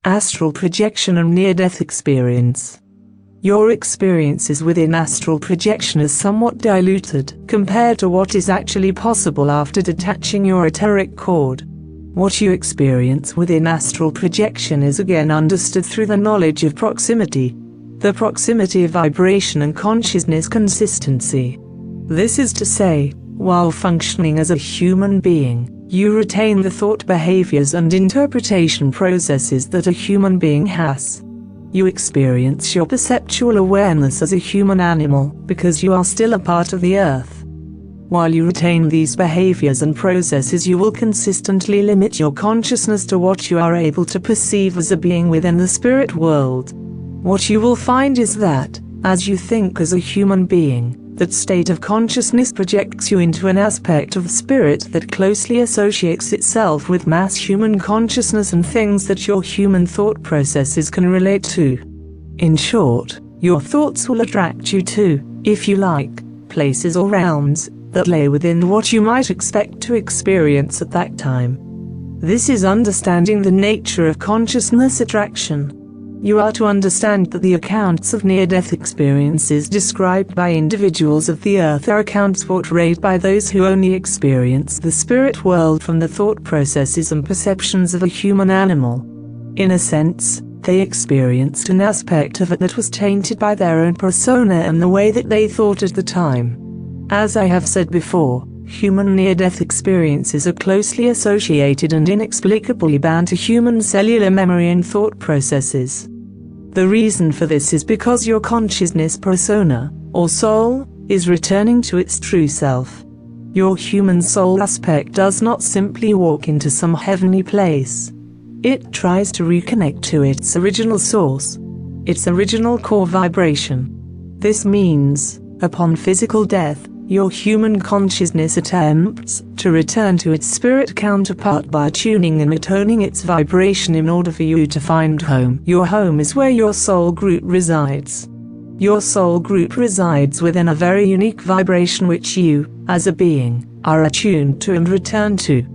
Astral projection and near-death experience. Your experiences within astral projection are somewhat diluted compared to what is actually possible after detaching your etheric cord. What you experience within astral projection is again understood through the knowledge of proximity. The proximity of vibration and consciousness consistency. This is to say, while functioning as a human being, you retain the thought behaviors and interpretation processes that a human being has. You experience your perceptual awareness as a human animal because you are still a part of the earth. While you retain these behaviors and processes, you will consistently limit your consciousness to what you are able to perceive as a being within the spirit world. What you will find is that, as you think as a human being, that state of consciousness projects you into an aspect of spirit that closely associates itself with mass human consciousness and things that your human thought processes can relate to. In short, your thoughts will attract you to, if you like, places or realms that lay within what you might expect to experience at that time. This is understanding the nature of consciousness attraction. You are to understand that the accounts of near-death experiences described by individuals of the earth are accounts portrayed by those who only experience the spirit world from the thought processes and perceptions of a human animal. In a sense, they experienced an aspect of it that was tainted by their own persona and the way that they thought at the time. As I have said before, human near-death experiences are closely associated and inexplicably bound to human cellular memory and thought processes. The reason for this is because your consciousness persona, or soul, is returning to its true self. Your human soul aspect does not simply walk into some heavenly place. It tries to reconnect to its original source, its original core vibration. This means, upon physical death, your human consciousness attempts to return to its spirit counterpart by tuning and atoning its vibration in order for you to find home. Your home is where your soul group resides. Your soul group resides within a very unique vibration which you, as a being, are attuned to and return to.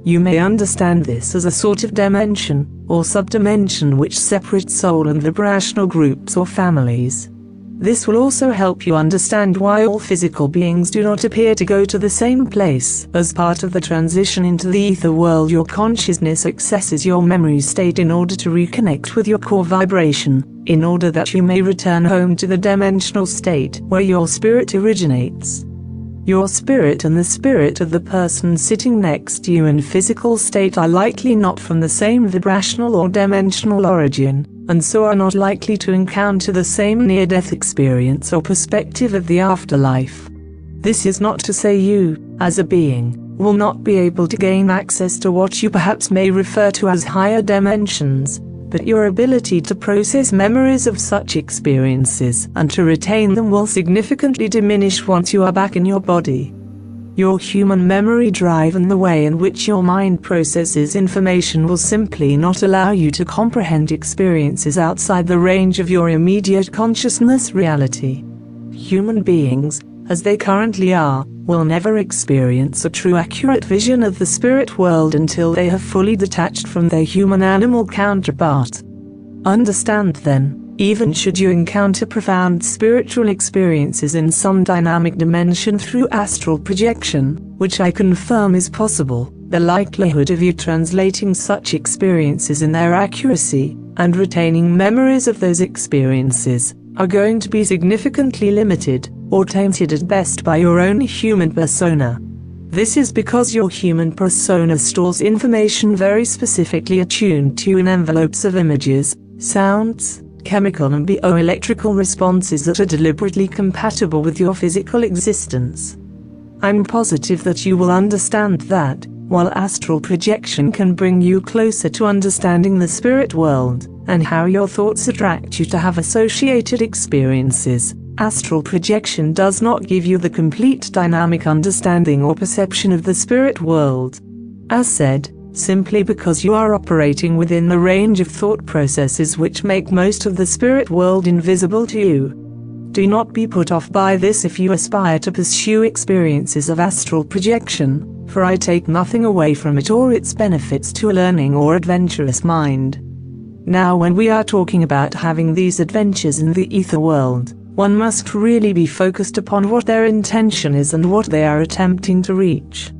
You may understand this as a sort of dimension, or subdimension which separates soul and vibrational groups or families. This will also help you understand why all physical beings do not appear to go to the same place. As part of the transition into the ether world, your consciousness accesses your memory state in order to reconnect with your core vibration, in order that you may return home to the dimensional state where your spirit originates. Your spirit and the spirit of the person sitting next to you in physical state are likely not from the same vibrational or dimensional origin, and so are not likely to encounter the same near-death experience or perspective of the afterlife. This is not to say you, as a being, will not be able to gain access to what you perhaps may refer to as higher dimensions, but your ability to process memories of such experiences and to retain them will significantly diminish once you are back in your body. Your human memory drive and the way in which your mind processes information will simply not allow you to comprehend experiences outside the range of your immediate consciousness reality. Human beings, as they currently are, will never experience a true accurate vision of the spirit world until they have fully detached from their human animal counterpart. Understand then, even should you encounter profound spiritual experiences in some dynamic dimension through astral projection, which I confirm is possible, the likelihood of you translating such experiences in their accuracy, and retaining memories of those experiences, are going to be significantly limited, or tainted at best by your own human persona. This is because your human persona stores information very specifically attuned to you in envelopes of images, sounds, chemical and bioelectrical responses that are deliberately compatible with your physical existence. I'm positive that you will understand that, while astral projection can bring you closer to understanding the spirit world, and how your thoughts attract you to have associated experiences, astral projection does not give you the complete dynamic understanding or perception of the spirit world. As said, simply because you are operating within the range of thought processes which make most of the spirit world invisible to you. Do not be put off by this if you aspire to pursue experiences of astral projection, for I take nothing away from it or its benefits to a learning or adventurous mind. Now, when we are talking about having these adventures in the ether world, one must really be focused upon what their intention is and what they are attempting to reach.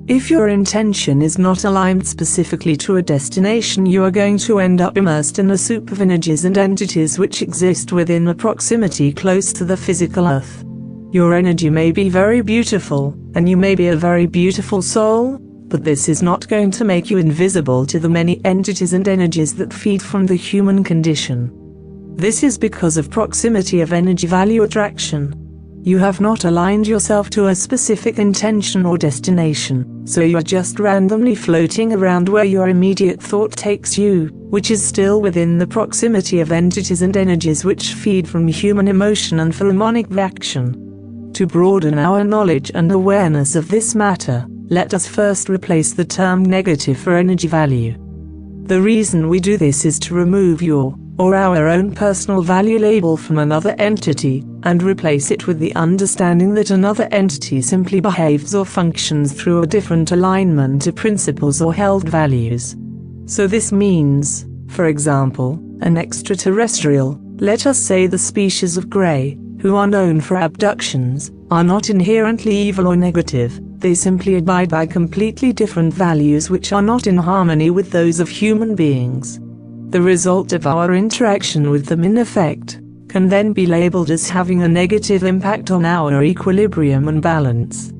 If your intention is not aligned specifically to a destination, you are going to end up immersed in a soup of energies and entities which exist within a proximity close to the physical earth. Your energy may be very beautiful, and you may be a very beautiful soul, but this is not going to make you invisible to the many entities and energies that feed from the human condition. This is because of proximity of energy value attraction. You have not aligned yourself to a specific intention or destination, so you are just randomly floating around where your immediate thought takes you, which is still within the proximity of entities and energies which feed from human emotion and pheromonic reaction. To broaden our knowledge and awareness of this matter, let us first replace the term negative for energy value. The reason we do this is to remove your or our own personal value label from another entity, and replace it with the understanding that another entity simply behaves or functions through a different alignment to principles or held values. So this means, for example, an extraterrestrial, let us say the species of Grey, who are known for abductions, are not inherently evil or negative. They simply abide by completely different values which are not in harmony with those of human beings. The result of our interaction with them, in effect, can then be labeled as having a negative impact on our equilibrium and balance.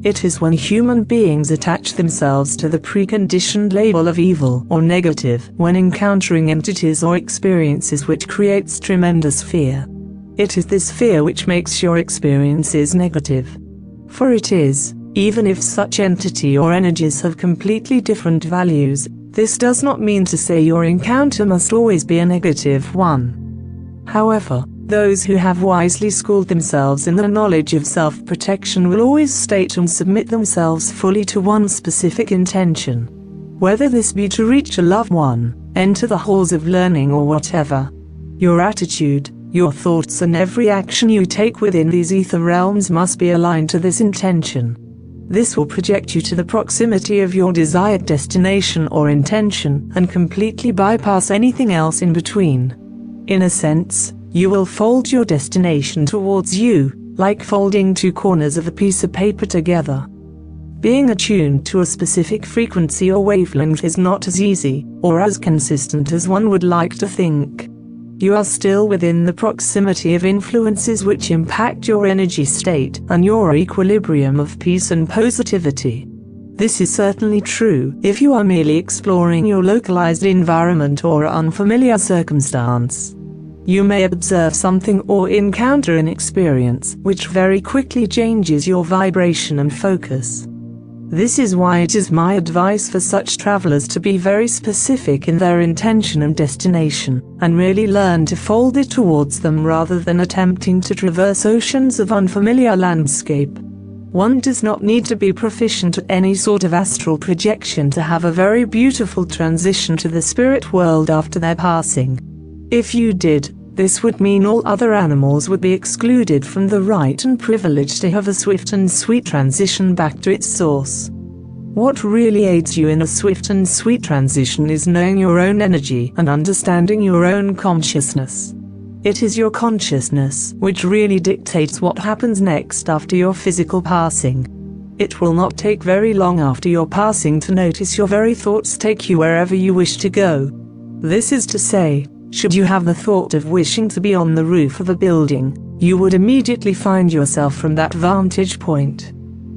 It is when human beings attach themselves to the preconditioned label of evil or negative when encountering entities or experiences which creates tremendous fear. It is this fear which makes your experiences negative. For it is, even if such entity or energies have completely different values, this does not mean to say your encounter must always be a negative one. However, those who have wisely schooled themselves in the knowledge of self-protection will always state and submit themselves fully to one specific intention. Whether this be to reach a loved one, enter the halls of learning, or whatever. Your attitude, your thoughts, and every action you take within these ether realms must be aligned to this intention. This will project you to the proximity of your desired destination or intention and completely bypass anything else in between. In a sense, you will fold your destination towards you, like folding two corners of a piece of paper together. Being attuned to a specific frequency or wavelength is not as easy or as consistent as one would like to think. You are still within the proximity of influences which impact your energy state and your equilibrium of peace and positivity. This is certainly true if you are merely exploring your localized environment or unfamiliar circumstance. You may observe something or encounter an experience which very quickly changes your vibration and focus. This is why it is my advice for such travelers to be very specific in their intention and destination, and really learn to fold it towards them rather than attempting to traverse oceans of unfamiliar landscape. One does not need to be proficient at any sort of astral projection to have a very beautiful transition to the spirit world after their passing. If you did, this would mean all other animals would be excluded from the right and privilege to have a swift and sweet transition back to its source. What really aids you in a swift and sweet transition is knowing your own energy and understanding your own consciousness. It is your consciousness which really dictates what happens next after your physical passing. It will not take very long after your passing to notice your very thoughts take you wherever you wish to go. This is to say, should you have the thought of wishing to be on the roof of a building, you would immediately find yourself from that vantage point.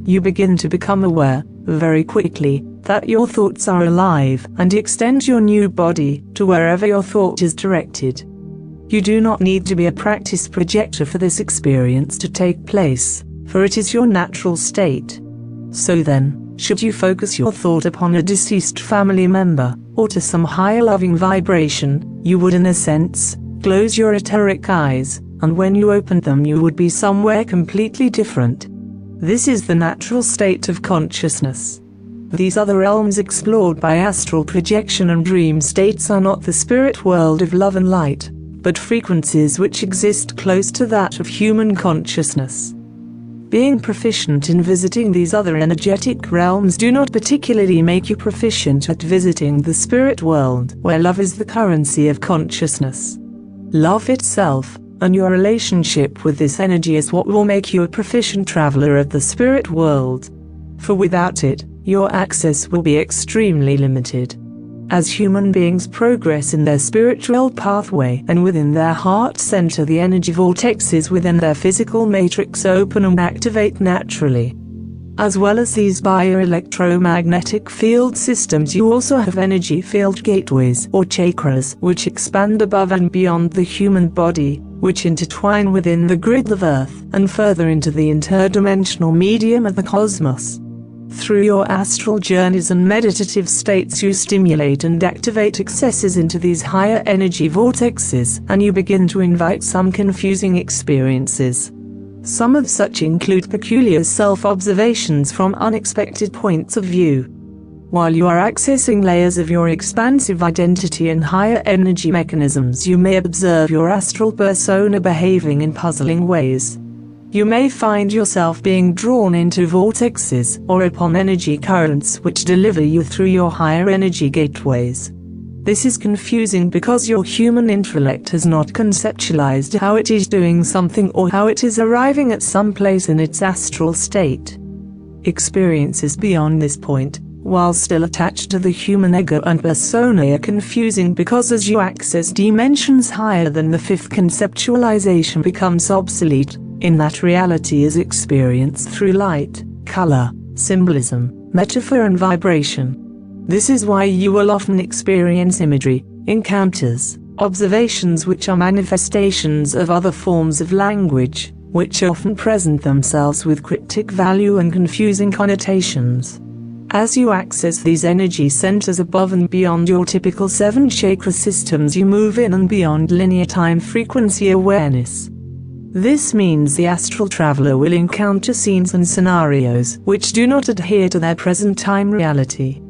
You begin to become aware, very quickly, that your thoughts are alive and extend your new body to wherever your thought is directed. You do not need to be a practiced projector for this experience to take place, for it is your natural state. So then, should you focus your thought upon a deceased family member, or to some higher loving vibration, you would in a sense, close your etheric eyes, and when you opened them you would be somewhere completely different. This is the natural state of consciousness. These other realms explored by astral projection and dream states are not the spirit world of love and light, but frequencies which exist close to that of human consciousness. Being proficient in visiting these other energetic realms do not particularly make you proficient at visiting the spirit world, where love is the currency of consciousness. Love itself, and your relationship with this energy is what will make you a proficient traveler of the spirit world. For without it, your access will be extremely limited. As human beings progress in their spiritual pathway and within their heart center, the energy vortexes within their physical matrix open and activate naturally. As well as these bioelectromagnetic field systems, you also have energy field gateways or chakras, which expand above and beyond the human body, which intertwine within the grid of Earth and further into the interdimensional medium of the cosmos. Through your astral journeys and meditative states, you stimulate and activate accesses into these higher energy vortexes, and you begin to invite some confusing experiences. Some of such include peculiar self-observations from unexpected points of view. While you are accessing layers of your expansive identity and higher energy mechanisms, you may observe your astral persona behaving in puzzling ways. You may find yourself being drawn into vortexes or upon energy currents which deliver you through your higher energy gateways. This is confusing because your human intellect has not conceptualized how it is doing something or how it is arriving at some place in its astral state. Experiences beyond this point, while still attached to the human ego and persona, are confusing because as you access dimensions higher than the fifth, conceptualization becomes obsolete, in that reality is experienced through light, color, symbolism, metaphor and vibration. This is why you will often experience imagery, encounters, observations which are manifestations of other forms of language, which often present themselves with cryptic value and confusing connotations. As you access these energy centers above and beyond your typical 7 chakra systems, you move in and beyond linear time frequency awareness. This means the astral traveler will encounter scenes and scenarios which do not adhere to their present time reality.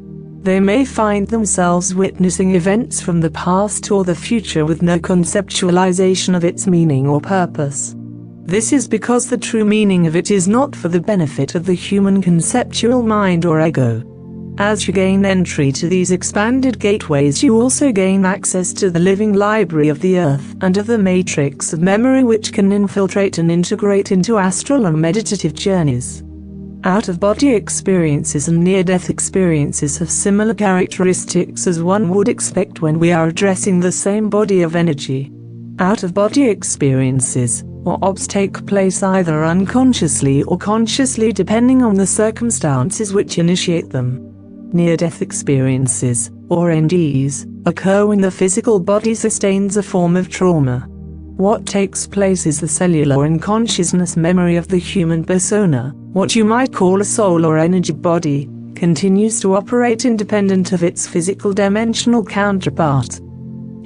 They may find themselves witnessing events from the past or the future with no conceptualization of its meaning or purpose. This is because the true meaning of it is not for the benefit of the human conceptual mind or ego. As you gain entry to these expanded gateways, you also gain access to the living library of the Earth and of the matrix of memory, which can infiltrate and integrate into astral and meditative journeys. Out-of-body experiences and near-death experiences have similar characteristics as one would expect when we are addressing the same body of energy. Out-of-body experiences, or OBS, take place either unconsciously or consciously depending on the circumstances which initiate them. Near-death experiences, or NDEs, occur when the physical body sustains a form of trauma. What takes place is the cellular and consciousness memory of the human persona, what you might call a soul or energy body, continues to operate independent of its physical dimensional counterpart.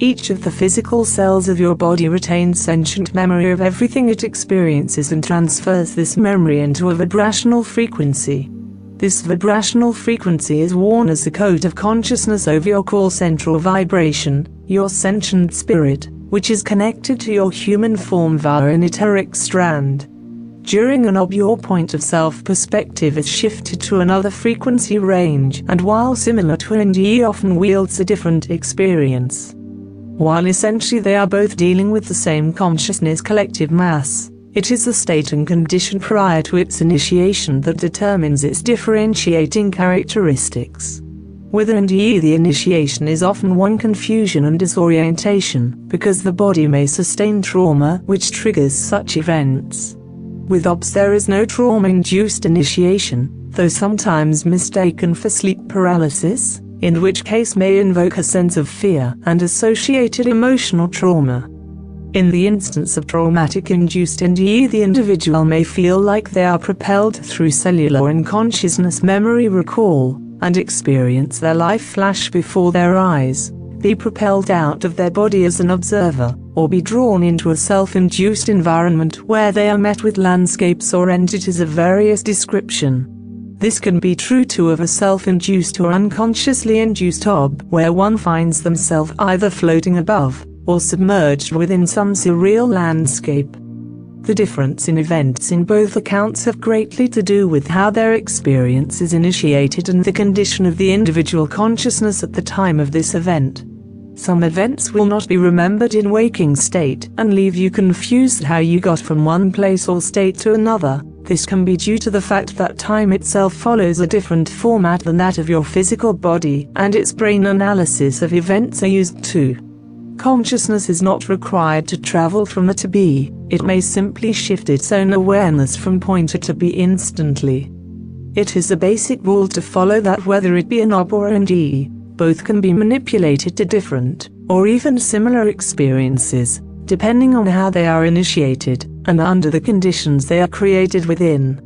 Each of the physical cells of your body retains sentient memory of everything it experiences and transfers this memory into a vibrational frequency. This vibrational frequency is worn as the coat of consciousness over your core central vibration, your sentient spirit, which is connected to your human form via an etheric strand. During an OB, your point of self-perspective is shifted to another frequency range, and while similar to an NDE, often wields a different experience. While essentially they are both dealing with the same consciousness collective mass, it is the state and condition prior to its initiation that determines its differentiating characteristics. With an NDE, the initiation is often one confusion and disorientation, because the body may sustain trauma which triggers such events. With OBS, there is no trauma-induced initiation, though sometimes mistaken for sleep paralysis, in which case may invoke a sense of fear and associated emotional trauma. In the instance of traumatic-induced NDE, the individual may feel like they are propelled through cellular and consciousness memory recall, and experience their life flash before their eyes, be propelled out of their body as an observer, or be drawn into a self-induced environment where they are met with landscapes or entities of various description. This can be true too of a self-induced or unconsciously induced OB, where one finds themselves either floating above, or submerged within some surreal landscape. The difference in events in both accounts have greatly to do with how their experience is initiated and the condition of the individual consciousness at the time of this event. Some events will not be remembered in waking state and leave you confused how you got from one place or state to another. This can be due to the fact that time itself follows a different format than that of your physical body, and its brain analysis of events are used too. Consciousness is not required to travel from A to B, it may simply shift its own awareness from point A to B instantly. It is a basic rule to follow that whether it be an OB or an E, both can be manipulated to different, or even similar experiences, depending on how they are initiated, and under the conditions they are created within.